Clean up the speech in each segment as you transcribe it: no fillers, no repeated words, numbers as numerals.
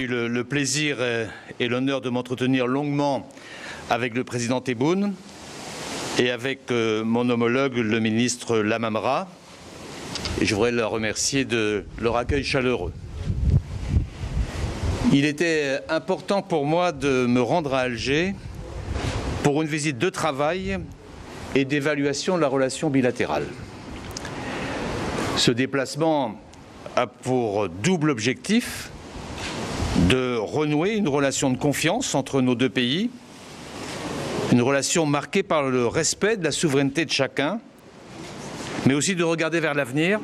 eu le plaisir et l'honneur de m'entretenir longuement avec le président Tebboune et avec mon homologue, le ministre Lamamra. Et je voudrais leur remercier de leur accueil chaleureux. Il était important pour moi de me rendre à Alger pour une visite de travail et d'évaluation de la relation bilatérale. Ce déplacement a pour double objectif de renouer une relation de confiance entre nos deux pays, une relation marquée par le respect de la souveraineté de chacun, mais aussi de regarder vers l'avenir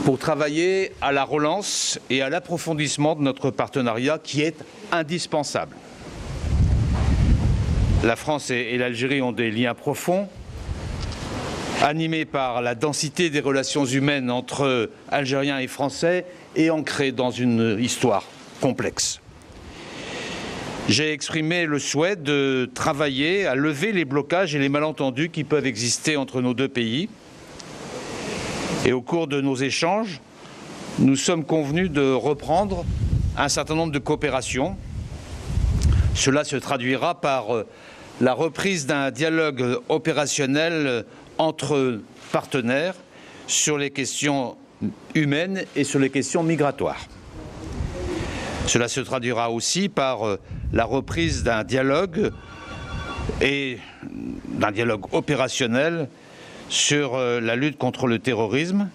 pour travailler à la relance et à l'approfondissement de notre partenariat qui est indispensable. La France et l'Algérie ont des liens profonds, animés par la densité des relations humaines entre Algériens et Français et ancrés dans une histoire complexe. J'ai exprimé le souhait de travailler à lever les blocages et les malentendus qui peuvent exister entre nos deux pays. Et au cours de nos échanges, nous sommes convenus de reprendre un certain nombre de coopérations. Cela se traduira par la reprise d'un dialogue opérationnel entre partenaires sur les questions humaines et sur les questions migratoires. Cela se traduira aussi par la reprise d'un dialogue opérationnel sur la lutte contre le terrorisme.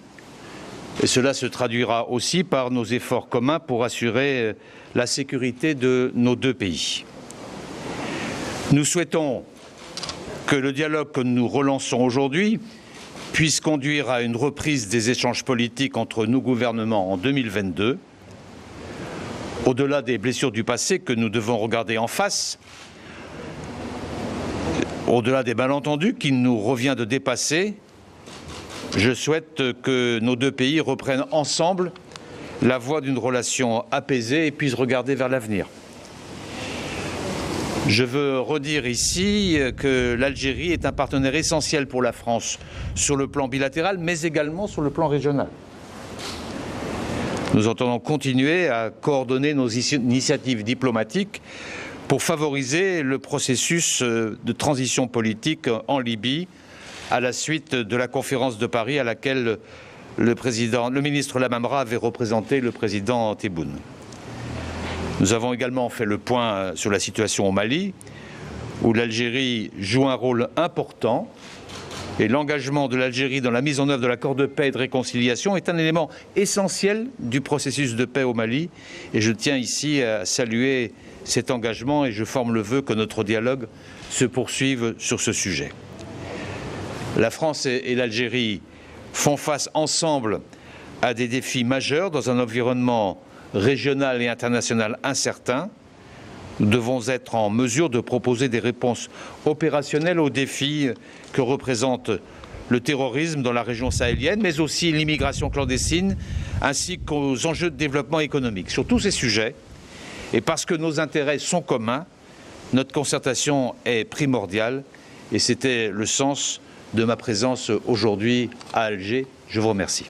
Et cela se traduira aussi par nos efforts communs pour assurer la sécurité de nos deux pays. Nous souhaitons que le dialogue que nous relançons aujourd'hui puisse conduire à une reprise des échanges politiques entre nos gouvernements en 2022. Au-delà des blessures du passé que nous devons regarder en face, au-delà des malentendus qu'il nous revient de dépasser, je souhaite que nos deux pays reprennent ensemble la voie d'une relation apaisée et puissent regarder vers l'avenir. Je veux redire ici que l'Algérie est un partenaire essentiel pour la France sur le plan bilatéral, mais également sur le plan régional. Nous entendons continuer à coordonner nos initiatives diplomatiques pour favoriser le processus de transition politique en Libye à la suite de la conférence de Paris à laquelle le ministre Lamamra avait représenté le président Tebboune. Nous avons également fait le point sur la situation au Mali, où l'Algérie joue un rôle important. Et l'engagement de l'Algérie dans la mise en œuvre de l'accord de paix et de réconciliation est un élément essentiel du processus de paix au Mali. Et je tiens ici à saluer cet engagement et je forme le vœu que notre dialogue se poursuive sur ce sujet. La France et l'Algérie font face ensemble à des défis majeurs dans un environnement régional et international incertain. Nous devons être en mesure de proposer des réponses opérationnelles aux défis que représente le terrorisme dans la région sahélienne, mais aussi l'immigration clandestine, ainsi qu'aux enjeux de développement économique. Sur tous ces sujets, et parce que nos intérêts sont communs, notre concertation est primordiale, et c'était le sens de ma présence aujourd'hui à Alger. Je vous remercie.